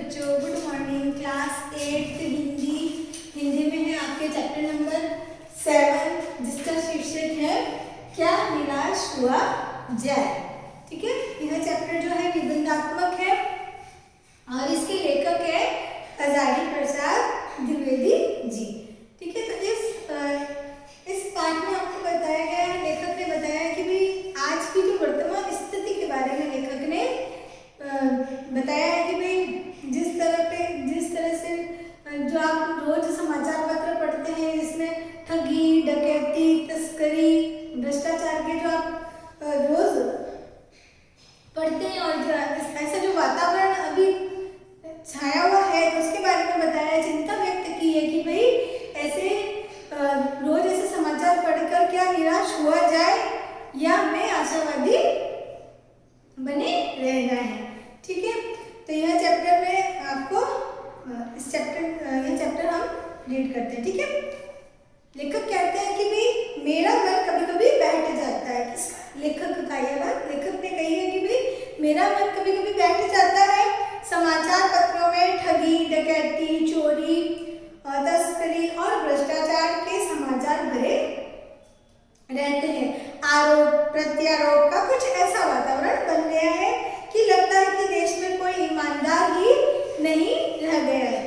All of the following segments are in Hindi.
बच्चों, गुड मॉर्निंग। क्लास 8 हिंदी में है आपके चैप्टर नंबर 7 जिसका शीर्षक है क्या निराश हुआ जाए। ठीक है, यह चैप्टर जो है निबंधात्मक है और इसके लेखक है हजारी प्रसाद द्विवेदी जी। ठीक है, तो इस पाठ में आपको बताया गया है, लेखक ने बताया है कि भाई आज की जो वर्तमान स्थिति के बारे में लेखक ने बताया है कि भाई जिस तरह से जो आप रोज समाचार पत्र पढ़ते हैं इसमें ठगी, डकैती, तस्करी, भ्रष्टाचार के जो आप रोज पढ़ते हैं और ऐसा जो वातावरण अभी छाया हुआ है तो उसके बारे में बताया, चिंता व्यक्त की है कि भाई ऐसे रोज ऐसे समाचार पढ़कर क्या निराश हुआ जाए या हमें आशावादी बने रहना है। ठीक है, तो यह चैप्टर में आपको यह चैप्टर हम रीड करते हैं। ठीक है, लेखक कहते हैं कि भाई मेरा मन कभी कभी बैठ जाता है। लेखक का यह बात लेखक ने कही है कि भाई मेरा मन कभी कभी बैठ जाता है। समाचार पत्रों में ठगी, डकैती, चोरी, तस्करी और भ्रष्टाचार के समाचार भरे रहते हैं। आरोप प्रत्यारोप का कुछ ऐसा वातावरण बन गया है कि लगता है कि देश में कोई ईमानदार ही नहीं रह गया है।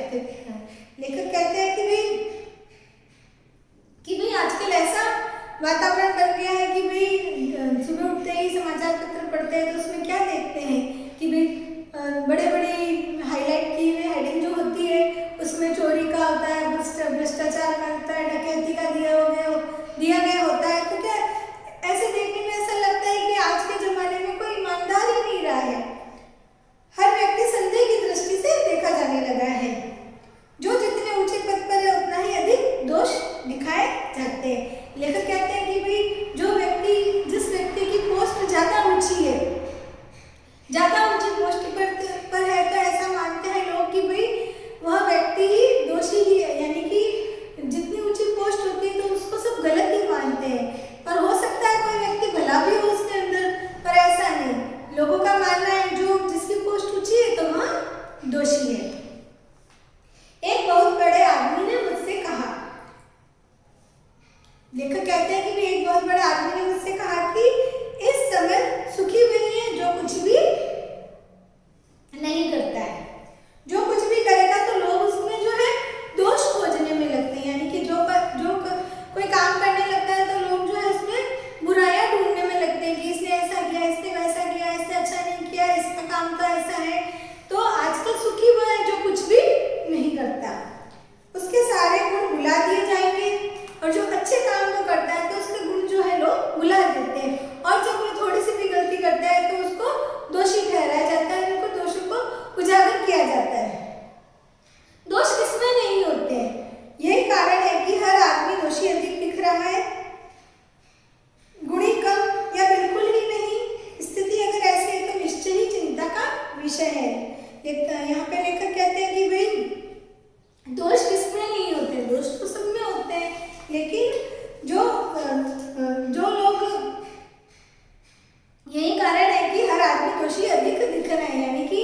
लेखक कहते हैं कि भाई आजकल ऐसा वातावरण बन गया है कि भाई सुबह उठते ही समाचार पत्र पढ़ते हैं तो उसमें क्या देखते हैं कि भाई बड़े बड़े हाईलाइट की हुई हेडिंग जो होती है उसमें चोरी का होता है, भ्रष्टाचार का होता है, डकैती का दिया गया होता है। तो क्या ऐसे देखने में ऐसा लगता है कि आज के जमाने में कोई ईमानदार ही नहीं रहा है। हर व्यक्ति संदेह की दृष्टि से देखा जाने लगा है। जो जितने ऊंचे पद पर है उतना ही अधिक दोष दिखाए जाते हैं। लेखक कहते हैं कि भाई जिस व्यक्ति की पोस्ट ज्यादा ऊंची है, ज्यादा ऊंची पोस्ट पर है तो ऐसा मानते हैं लोग कि भाई वह व्यक्ति ही दोषी ही है, यानी कि जितनी ऊंची पोस्ट होती है तो उसको सब गलत ही मानते हैं। पर हो सकता है कोई व्यक्ति भला भी हो उसके अंदर, पर ऐसा नहीं। लोगों का मानना है जो जिसकी पोस्ट ऊंची है तो वह दोषी है। एक बहुत बड़े आदमी ने मुझसे कहा, लेखक कहते हैं कि एक बहुत बड़े आदमी ने मुझसे कहा कि इस समय सुखी वही है जो कुछ भी नहीं करता है। जो कुछ भी करेगा तो लोग उसमें जो है दोष खोजने में लगते हैं, यानी कि जो कोई काम करने लगता है तो लोग जो है उसमें बुराइयां ढूंढने में लगते हैं कि इसने ऐसा किया, इसने वैसा किया, इसने अच्छा नहीं किया, इसका काम तो ऐसा है। तो आजकल सुखी वो है जो कुछ भी नहीं करता, उसके सारे गुण भुला दिए जाएंगे और जो अच्छे काम को करता है तो उसके गुण जो है लोग भुला देते हैं और जब वो थोड़ी सी भी गलती करता है तो उसको दोषी ठहराया जाता है, उनको दोषों को उजागर किया जाता है। दोष किसमें नहीं होते हैं, यही कारण है कि हर आदमी दोषी अधिक दिख रहा है, गुणी कम या बिल्कुल ही नहीं। स्थिति अगर ऐसी है तो निश्चय ही चिंता का विषय है। यहाँ पे लेखक कहते हैं कि भाई दोष किसमें नहीं होते, दोष तो सब में होते हैं, लेकिन जो लोग, यही कारण है कि हर आदमी दोषी अधिक दिख रहे हैं, यानी कि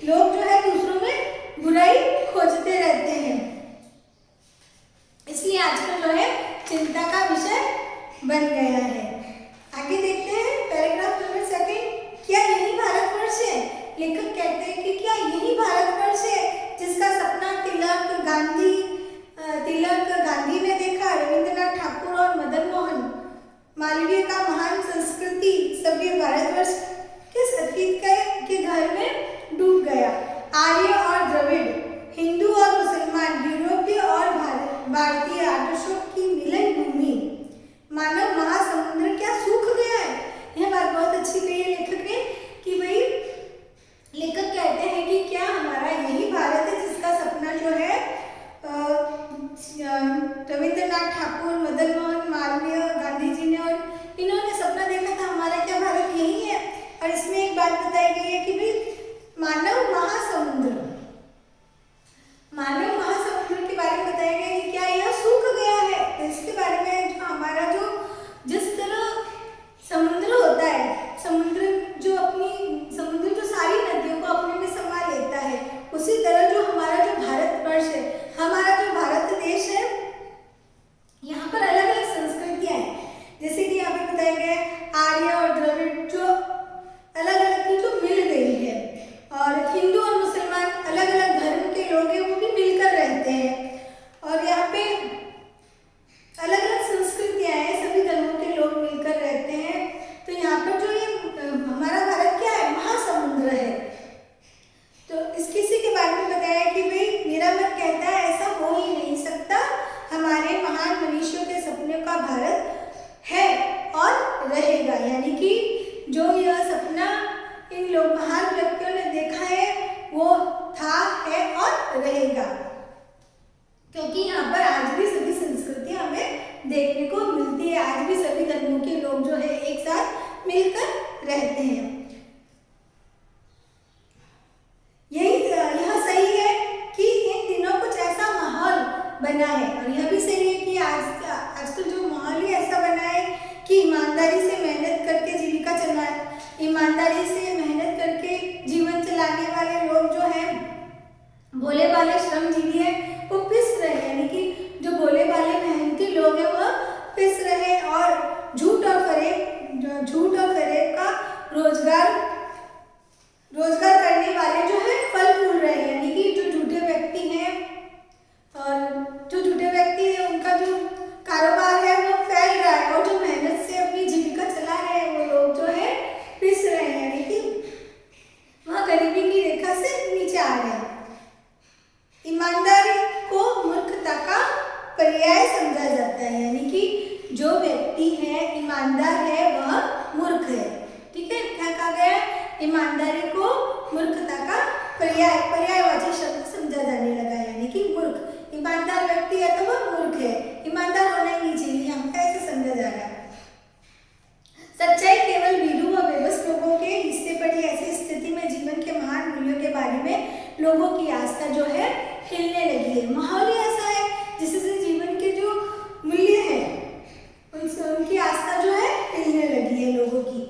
लोग जो है दूसरों में बुराई खोजते रहते हैं। इसलिए आजकल जो है चिंता का विषय बन गया है। आगे देखते हैं पैराग्राफ नंबर 2। क्या यही भारतवर्ष है? लेखक कहते हैं कि क्या यही भारतवर्ष है महान मनुष्यों के सपने का भारत है और रहेगा। यानी कि जो यह सपना इन लोग महान व्यक्तियों ने देखा है वो था, है और रहेगा। क्योंकि यहाँ पर आज भी सभी संस्कृतियां हमें देखने को मिलती है, आज भी सभी धर्मों के लोग जो है एक साथ मिलकर रहते हैं। यह सही है कि इन दिनों कुछ ऐसा माहौल बना है, और यह भी सही है कि आजकल जो माहौल ही ऐसा बना है कि ईमानदारी से मेहनत करके जीविका चला, ईमानदारी से मेहनत करके जीवन चलाने वाले लोग जो है, भोले भाले श्रमजीवी है, वो पिस रहे हैं। यानी कि जो भोले भाले मेहनती लोग हैं वह पिस रहे, और झूठ और फरेब का रोजगार करने वाले जो है फल फूल रहे हैं। यानी कि जो झूठे व्यक्ति हैं, और जो झूठे व्यक्ति है उनका जो कारोबार है वो फैल रहा है, और जो मेहनत से अपनी जीविका चला रहे हैं वो लोग जो है पिस रहे हैं। यानी कि वह गरीबी की रेखा से नीचे आ रहे हैं। ईमानदारी को मूर्खता का पर्याय समझा जाता है। यानी कि जो व्यक्ति है ईमानदार है वह मूर्ख है। ठीक है, क्या कहा गया? ईमानदारी को मूर्खता का पर्यायवाची शब्द समझा जाने लगा। यानी कि मूर्ख, ईमानदार व्यक्ति है तो वह मूर्ख है, ईमानदार होना ही नहीं चाहिए, हम ऐसे समझा जा रहा है। सच्चाई केवल भीरू व बेबस लोगों के हिस्से पड़ी। ऐसी स्थिति में जीवन के महान मूल्यों के बारे में लोगों की आस्था जो है हिलने लगी है। माहौल ही ऐसा है जिससे जीवन के जो मूल्य है उनकी आस्था जो है हिलने लगी है लोगों की।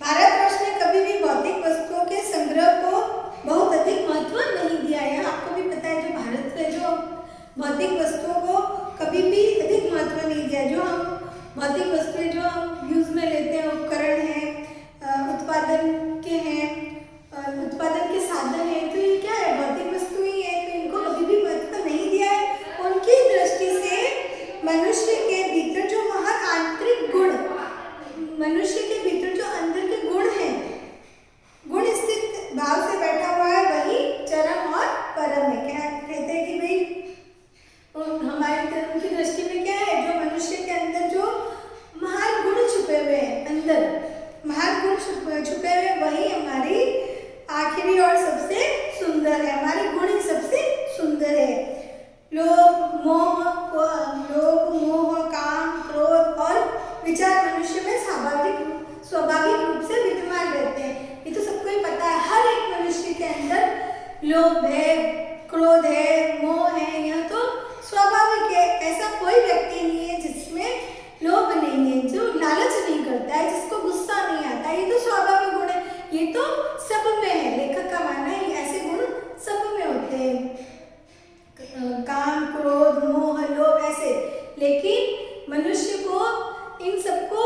भारतवर्ष ने कभी भी भौतिक वस्तुओं के संग्रह को बहुत अधिक महत्व नहीं दिया है। आपको भी पता है जो भारत में जो भौतिक वस्तुओं को कभी भी अधिक महत्व नहीं दिया। जो हम भौतिक वस्तुएं जो हम यूज में लेते हैं, उपकरण हैं, उत्पादन के साधन है, तो ये क्या है? भौतिक वस्तु ही है, तो इनको कभी भी महत्व नहीं दिया है। उनकी दृष्टि से मनुष्य के भीतर जो महान आंतरिक गुण, मनुष्य के भीतर जो अंदर के गुण हैं, गुण स्थित भाव से बैठा हुआ है, वही चरम और परम है। क्या कहते हैं कि भाई हमारे उनकी दृष्टि में क्या है? जो मनुष्य के अंदर जो महान गुण छुपे हुए हैं, अंदर महान गुण छुपे हुए, वही हमारी आखिरी और सबसे सुंदर है। हमारे गुण ही सबसे सुंदर है। लोभ, मोह, काम, क्रोध और विचार मनुष्य में स्वाभाविक रूप से विद्यमान रहते हैं। ये तो सबको ही पता है। हर एक मनुष्य के अंदर लोभ है, क्रोध है, मोह है, यह तो स्वाभाविक है। ऐसा कोई व्यक्ति नहीं है जिसमें लोभ नहीं है, जो लालच नहीं करता है, जिसको गुस्सा नहीं आता। ये तो स्वाभाविक गुण है, ये तो सब में है। लेखक का मानना है ऐसे गुण सब में होते हैं, काम, क्रोध, मोह, लोभ ऐसे। लेकिन मनुष्य को इन सबको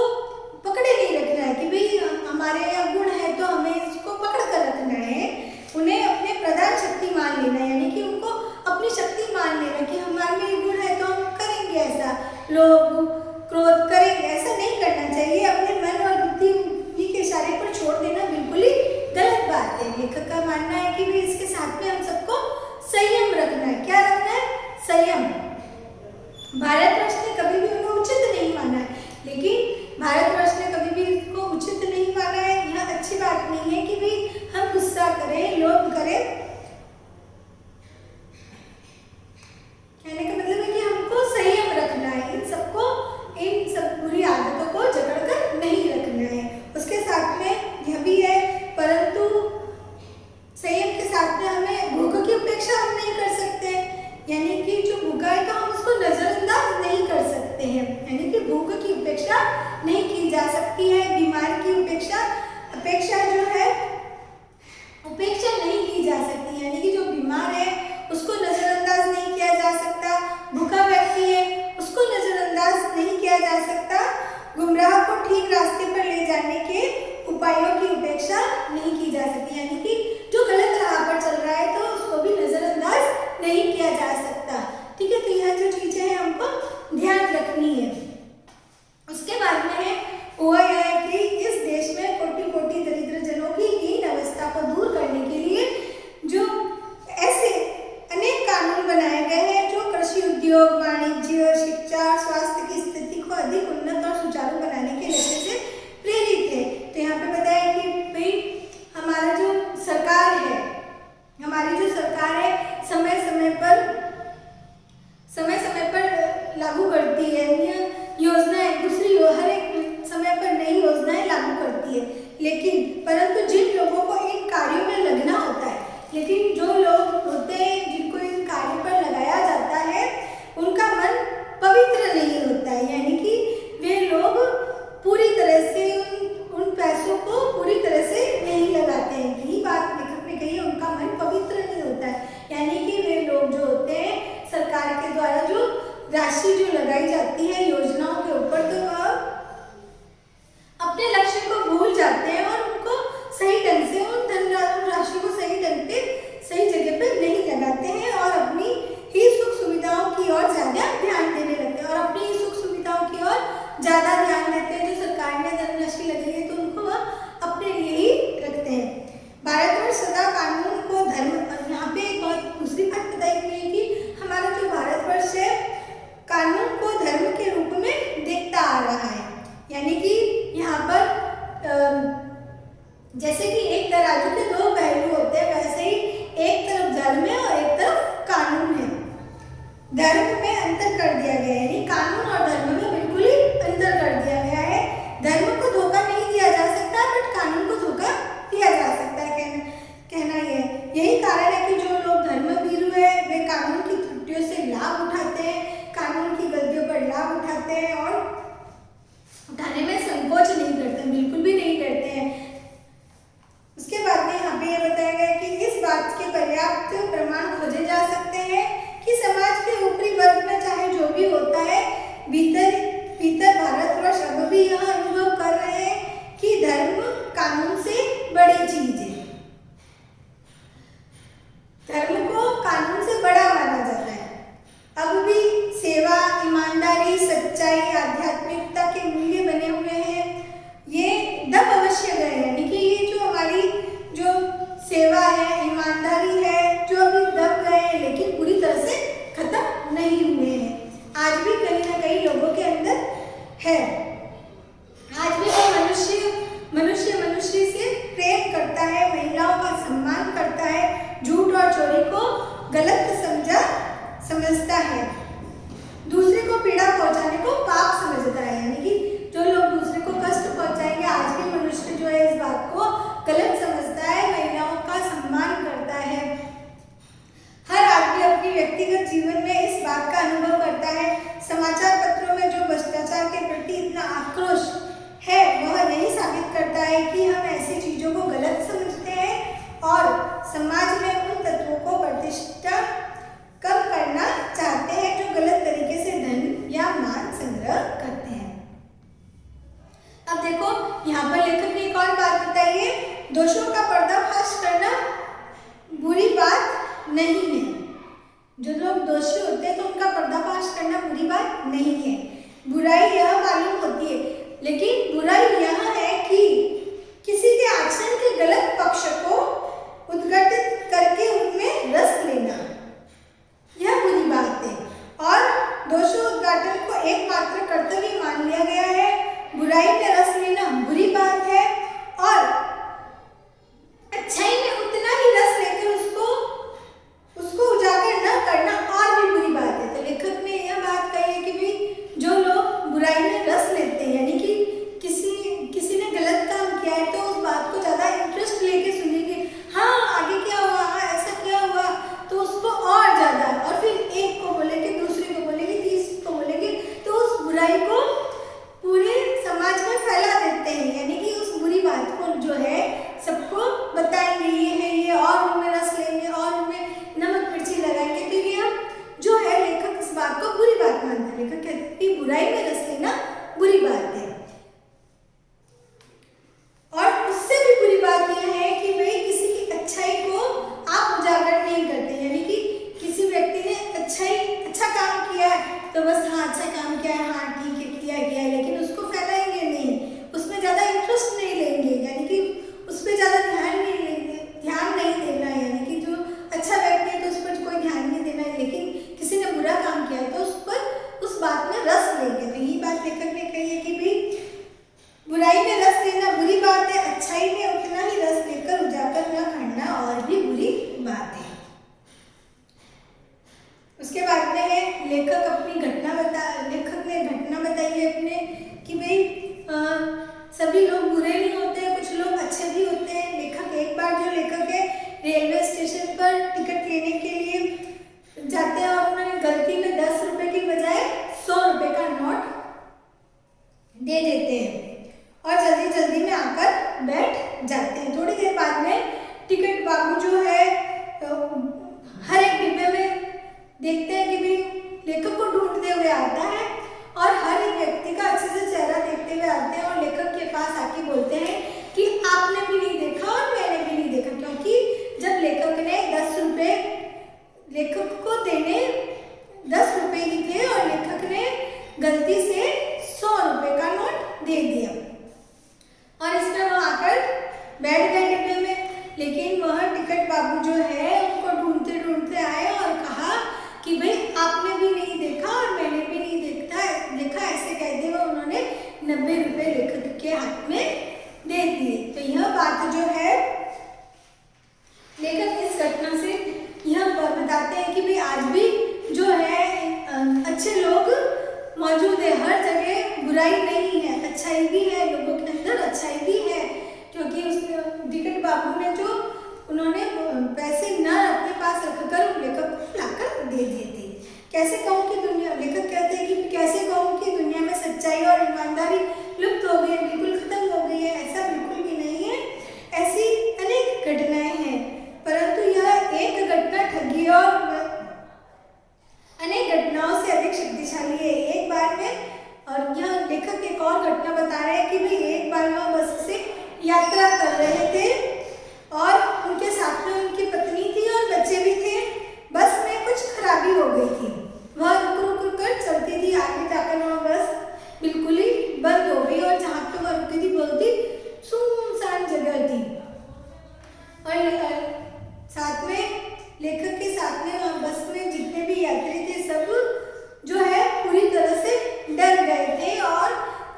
पकड़े नहीं रखना है कि भाई हमारे यहाँ गुण है तो हमें इसको पकड़ कर रखना है। उन्हें अपने प्रधान शक्ति मान लेना, यानी कि उनको अपनी शक्ति मान लेना कि हमारे में ये गुण है तो हम करेंगे ऐसा, लोभ क्रोध करेंगे। ऐसा नहीं करना चाहिए। अपने मन और बुद्धि के इशारे पर छोड़ देना बिल्कुल ही गलत बात है। लेखक का मानना है कि भाई इसके साथ में हम सबको संयम रखना है। क्या रखना है? संयम। भारतवर्ष ने कभी भी उन्हें उचित नहीं माना है, लेकिन भारतवर्ष ने कभी भी इसको उचित नहीं माना है। यह अच्छी बात नहीं है कि भाई हम गुस्सा करें, लोभ करें। कहने का मतलब है कि हमको संयम रखना है, इन सब बुरी आदतों को जकड़ कर नहीं रखना है। उसके साथ में यह भी है, परंतु संयम के साथ में हमें भूख की उपेक्षा हम नहीं कर सकते। यानी कि जो भूखा है तो हम उसको नजरअंदाज नहीं कर सकते हैं। यानी कि भूख की उपेक्षा नहीं की जा सकती है। बीमार की अपेक्षा जो है उपेक्षा नहीं की जा सकती। यानी कि जो बीमार है उसको नजरअंदाज नहीं किया जा सकता। भूखा व्यक्ति है उसको नजरअंदाज नहीं किया जा सकता। गुमराह को ठीक रास्ते पर ले जाने के उपायों की उपेक्षा नहीं की जा सकती। यानी कि जो गलत राह पर चल रहा है तो उसको भी नजरअंदाज नहीं किया जा सकता। ठीक है, तो यह जो चीजें हैं हमको ध्यान रखनी है। उसके बाद में है वो यह है कि इस देश में कोटि कोटि दरिद्र जनों की राशि जो लगाई जाती है योजनाओं के ऊपर, तो वह अपने लक्ष्य को भूल जाते हैं और उनको सही ढंग से उन राशि को सही ढंग पे सही जगह पे नहीं लगाते हैं और अपनी ही सुख सुविधाओं की ओर ज्यादा ध्यान देने लगते हैं और अपनी ही सुख सुविधाओं की ओर ज्यादा ध्यान देते हैं। जो सरकार ने धनराशि लगाई है तो उनको वह अपने लिए ही रखते हैं। भारतवर्ष सदा कानून को धर्म, यहाँ पे एक बहुत दूसरी बात बताई गई है कि हमारा जो भारतवर्ष है कानून को धर्म के रूप में देखता आ रहा है। यानी कि यहाँ पर जैसे कि एक तराजू के दो पहलू होते हैं, वैसे ही एक तरफ धर्म है और एक तरफ कानून है। धर्म में अंतर कर दिया गया है, यानी कानून और धर्म में बिल्कुल ही अंतर कर दिया गया है। धर्म को धोखा नहीं दिया जा सकता, बट कानून को धोखा दिया जा सकता है। कहना यही कारण है कि जो लोग धर्मभीरु है वे कानून की त्रुटियों से लाभ उठाते हैं, कानून की गलतियों पर लाभ उठाते हैं और उठाने में संकोच नहीं करते, बिल्कुल भी नहीं करते हैं। उसके बाद में यहाँ पे ये बताया गया कि इस बात के पर्याप्त प्रमाण खोजे जा सकते हैं कि समाज के ऊपरी वर्ग में चाहे जो भी होता है, भीतर भारतवर्ष अब भी यह अनुभव कर रहे हैं कि धर्म कानून से बड़ी चीज है। धर्म को कानून से बड़ा माना जाता है। अब भी सेवा, ईमानदारी, सच्चाई, आध्यात्मिकता के मूल्य बने हुए हैं। ये दब अवश्य गए, यानी कि ये जो हमारी जो सेवा है, ईमानदारी है, जो अभी दब गए हैं लेकिन पूरी तरह से खत्म नहीं हुए हैं। आज भी कहीं ना कहीं लोगों के अंदर है। आज भी कोई मनुष्य से प्रेम करता है, महिलाओं का सम्मान करता है, झूठ और चोरी को गलत समझता है, दूसरे को पीड़ा पहुंचाने को पाप समझता है। यानी कि जो लोग दूसरे को कष्ट पहुंचाएंगे, आज भी मनुष्य जो है इस बात को गलत समझता है, महिलाओं का सम्मान करता है। हर आदमी अपनी व्यक्तिगत जीवन में इस बात का अनुभव करता है। समाचार पत्रों में जो भ्रष्टाचार के प्रति इतना आक्रोश है वह यही साबित करता है कि हम ऐसी चीजों को गलत समझते हैं और समाज में उन तत्वों को प्रतिष्ठा कम करना चाहते हैं जो गलत तरीके से धन या मान संग्रह करते हैं। अब देखो यहाँ पर लेखक ने एक और बात बताई है, दोषों का पर्दाफाश करना बुरी बात नहीं है। जो लोग दोषी होते हैं तो उनका पर्दाफाश करना बुरी बात नहीं है। बुराई यह मालूम होती है, लेकिन बुराई यह है कि किसी के आचरण के गलत पक्ष को उद्घाटित करके उनमें रस लेना, यह बुरी बात है। और दोषोद्घाटन को एकमात्र कर्तव्य मान लिया गया है। बुराई में रस लेना बुरी बात है और अच्छाई में उतना ही रस लेकर उसको उजागर न करना और भी बुरी बात है। तो लेखक ने यह बात कही है कि भाई जो लोग बुराई में रस लेते हैं, यानी कि किसी ने गलत काम किया है तो उस बात को ज्यादा इंटरेस्ट लेके सुनेंगे, हाँ आगे क्या हुआ, हाँ ऐसा क्या हुआ, तो उसको और ज्यादा, और फिर एक को बोलेंगे, दूसरे को बोलेंगे, तीसरे को बोलेंगे, तो उस बुराई को पूरे समाज में फैला देते हैं। यानी कि उस बुरी बात को जो है सबको बताएंगे, ये है ये, और उनमें रस लेंगे और उनमें नमक मिर्ची लगाएंगे। तो ये जो है लेखक इस बात को बुरी बात मानता है। लेखक कहते हैं कि बुराई में रस लेना बुरी बात है। और उससे भी बुरी बात यह है कि भाई किसी की अच्छाई को आप उजागर नहीं करते। यानी कि किसी व्यक्ति ने अच्छा काम किया है तो बस हाँ अच्छा काम किया है, हाँ ठीक है किया है, लेकिन उसको फैलाएंगे नहीं, उसमें ज्यादा इंटरेस्ट नहीं लेंगे, यानी कि उस पर ज्यादा ध्यान नहीं देना है। यानी कि जो अच्छा व्यक्ति है तो उस पर कोई ध्यान नहीं देना है, लेकिन किसी ने बुरा काम किया है तो उस बात में रस लेंगे। तो यही बात लेखक ने कही है कि भाई बुराई में रस लेना बुरी बात है, अच्छाई में उतना ही रस लेकर उजागर न करना और भी बुरी बात है। उसके बाद में है लेखक ने घटना बताई है अपने कि भाई सभी लोग बुरे नहीं होते, कुछ लोग अच्छे भी होते हैं। एक बार जो लेखक है रेलवे स्टेशन पर टिकट लेने के लिए जाते हैं और उन्होंने गलती में 10 रुपए की बजाय 100 रुपए का नोट दे देते हैं और जल्दी में आकर बैठ जाते हैं। थोड़ी देर बाद में टिकट बाबू जो है हर एक डिब्बे में देखते हैं कि भाई लेखक को ढूंढते हुए आ है, हर जगह बुराई नहीं है, अच्छाई भी है, लोगों के अंदर अच्छाई भी है। क्योंकि उस विकट बाबू ने जो उन्होंने पैसे न अपने पास रखकर लेखक को लाकर दे दिए थे। कैसे कहूँ कि दुनिया, लेखक कहते हैं कि कैसे कहूँ कि दुनिया में सच्चाई और ईमानदारी लुप्त हो गई है, बिल्कुल खत्म हो गई है, ऐसा बिल्कुल भी नहीं है। ऐसी अनेक घटनाएं हैं, परंतु यह एक घटना ठगी और अनेक घटनाओं से अधिक शक्तिशाली है। एक बार में, और यह लेखक एक और घटना बता रहे हैं कि भाई एक बार वह बस से यात्रा कर रहे थे और उनके साथ में उनकी पत्नी थी और बच्चे भी थे। बस में कुछ खराबी हो गई थी, वह रुक रुक कर चलती थी, आगे जाकर वह बस बिल्कुल ही बंद हो गई और जहाँ पे वह रुकी थी बहुत ही सुनसान जगह थी। और साथ में लेखक के साथ में वहाँ बस में जितने भी यात्री थे सब जो है पूरी तरह से डर गए थे और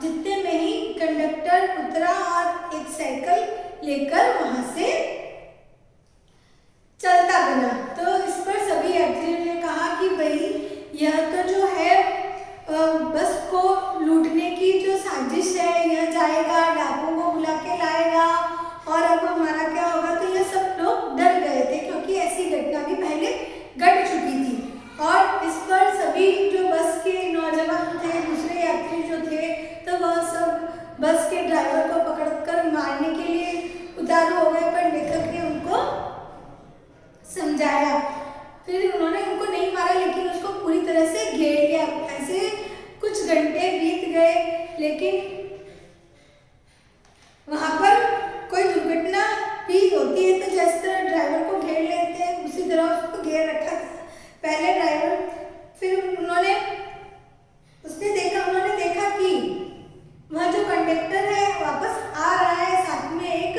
जितने में ही कंडक्टर उतरा और एक साइकिल लेकर वहां से चलता बना। तो इस पर सभी यात्रियों ने कहा कि भाई यह तो जो है बस को लूटने की जो साजिश है, यह जाएगा, डाकुओं को बुला के लाएगा और अब हमारा क्या होगा। तो यह सब लोग डर गए थे क्योंकि ऐसी घटना भी पहले घट चुकी थी। और इस पर सभी जो बस के नौजवान थे, दूसरे यात्री जो थे, तो वह सब बस के ड्राइवर को पकड़कर मारने के लिए उतारू हो गए, पर लेखक ने उनको समझाया। फिर उन्होंने उनको नहीं मारा लेकिन उसको पूरी तरह से घेर लिया। ऐसे कुछ घंटे बीत गए लेकिन वहां पर कोई दुर्घटना भी होती है तो जिस तरह ड्राइवर को घेर लेते हैं उसी तरह उसको घेर रखा था पहले ड्राइवर। फिर उन्होंने देखा कि वह जो कंडक्टर है वापस आ रहा है, साथ में एक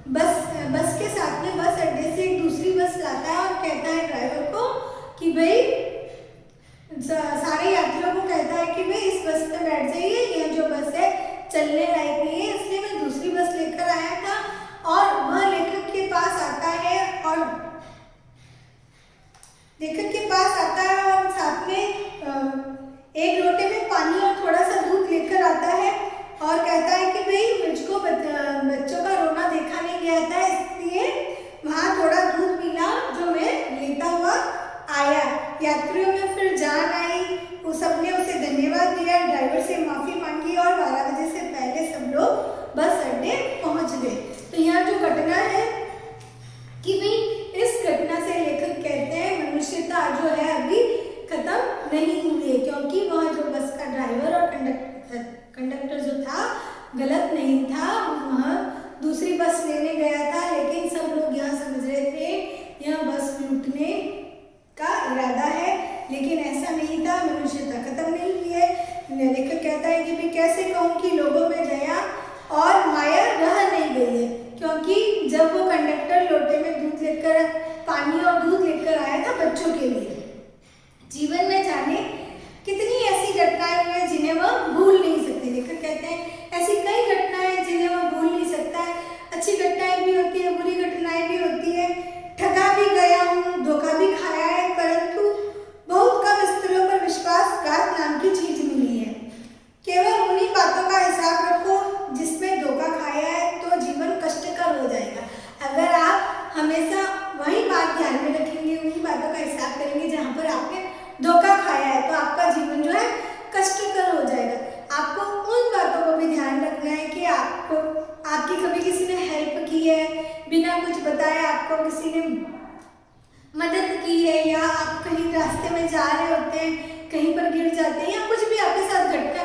बस के साथ में बस अड्डे से एक दूसरी बस लाता है और कहता है ड्राइवर को कि भाई, सारे यात्रियों को कहता है कि भाई इस बस पे बैठ जाइए, यह जो बस है चलने लायक नहीं है, इसलिए मैं दूसरी बस लेकर आया था। और वह लेखक के पास आता है और साथ में एक लोटे में पानी और थोड़ा सा दूध लेकर आता है और कहता है कि भाई मुझको बच्चों का रोना देखा नहीं गया था, इसलिए वहाँ थोड़ा दूध पीना जो मैं लेता हुआ आया। यात्रियों में फिर जान आई, उस सबने उसे धन्यवाद दिया, ड्राइवर से माफ़ी मांगी और 12 बजे से पहले सब लोग बस अड्डे पहुँच गए। तो यह जो घटना है कि भाई इस घटना से लेखक कहते हैं मनुष्यता जो है अभी खत्म नहीं हुई है, क्योंकि वह जो बस का ड्राइवर और कंडक्टर जो था गलत नहीं था, वह दूसरी बस लेने गया था, लेकिन सब लोग यह समझ रहे थे यह बस लूटने का इरादा है, लेकिन ऐसा नहीं था, मनुष्यता खत्म नहीं हुई है। लेखक कहता है कि मैं कैसे कहूँ कि लोगों में दया और माया रह नहीं गई है, क्योंकि जब वो कंडक्टर लोटे में दूध लेकर, पानी और दूध लेकर आया था बच्चों के लिए, जीवन में जाने कितनी ऐसी घटनाएं हुई हैं जिन्हें वह भूल नहीं सकते। लेखक कहते हैं ऐसी कई घटनाएं जिन्हें वह भूल नहीं सकता है। अच्छी घटनाएं भी होती है, बुरी घटनाएं भी होती है, ठगा भी गया हूँ, धोखा भी खाया है, परंतु बहुत कम स्थलों पर विश्वासघात नाम की चीज मिली है। केवल उन्हीं बातों का हिसाब रखो जिसमें धोखा खाया है, तो जीवन कष्टकर हो जाएगा। अगर आप हमेशा वही बात ध्यान में रखेंगे, उन्हीं बातों का हिसाब करेंगे जहाँ पर आपने धोखा खाया है, तो आपका जीवन जो है कष्टकर हो जाएगा। आपको उन बातों को भी ध्यान रखना है कि आपकी कभी किसी ने हेल्प की है, बिना कुछ बताए आपको किसी ने मदद की है, या आप कहीं रास्ते में जा रहे होते हैं, कहीं पर गिर जाते हैं, या कुछ भी आपके साथ घटना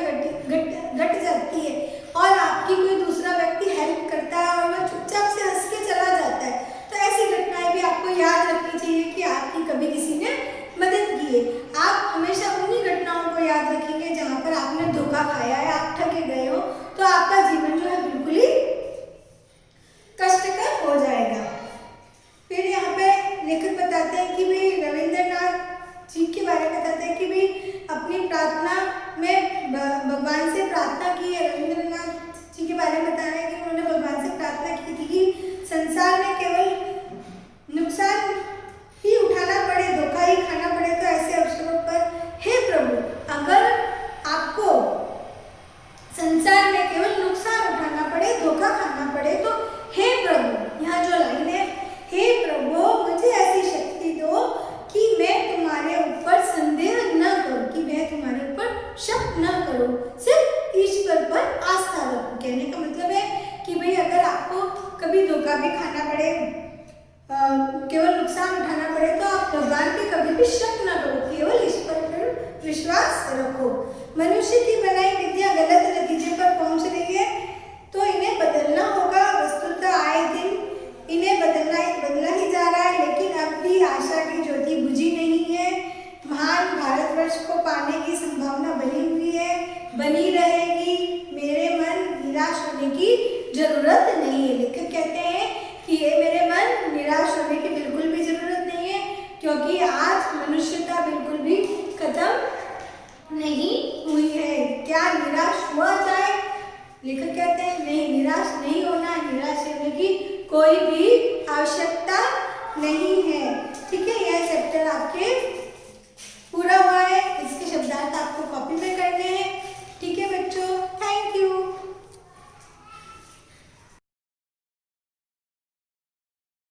घट जाती है और आपकी कोई दूसरा व्यक्ति हेल्प करता है और वह चुपचाप से हंस के चला जाता है, तो ऐसी घटनाएं भी आपको याद रखनी चाहिए कि आपकी कभी किसी ने मदद की है। आप हमेशा उन्हीं घटनाओं को याद रखेंगे जहाँ पर आपने धोखा खाया है, आप ठगे गए हो, तो आपका जीवन जो है बिल्कुल ही कष्टकर हो जाएगा। फिर यहाँ पे लेखक बताते हैं कि भाई रविंद्रनाथ जी के बारे में बताते हैं कि भाई अपनी प्रार्थना में भगवान से प्रार्थना की है। रविंद्रनाथ जी के बारे में बता रहे हैं कि उन्होंने भगवान से प्रार्थना की थी कि संसार में केवल नुकसान ही उठाना पड़े, धोखा ही खाना पड़े, तो ऐसे अवसरों पर हे प्रभु, अगर आपको केवल नुकसान उठाना पड़े तो आप भगवान पे कभी भी शक ना करो, केवल ईश्वर पर विश्वास रखो। मनुष्य की बनाई विद्या गलत नतीजे पर पहुंच रही है तो इन्हें बदलना होगा। वस्तुतः आए दिन इन्हें बदला ही जा रहा है, लेकिन अब भी आशा की ज्योति बुझी नहीं है। महान भारतवर्ष को पाने की संभावना बनी हुई है, बनी रहेगी। मेरे मन निराश होने की जरूरत नहीं है। लेखक कहते हैं कि ये मेरे मन निराश होने की बिल्कुल भी जरूरत नहीं है, क्योंकि आज मनुष्यता बिल्कुल भी खत्म नहीं हुई है। क्या निराश हुआ जाए? लेखक कहते हैं नहीं, निराश नहीं होना, निराश होने की कोई भी आवश्यकता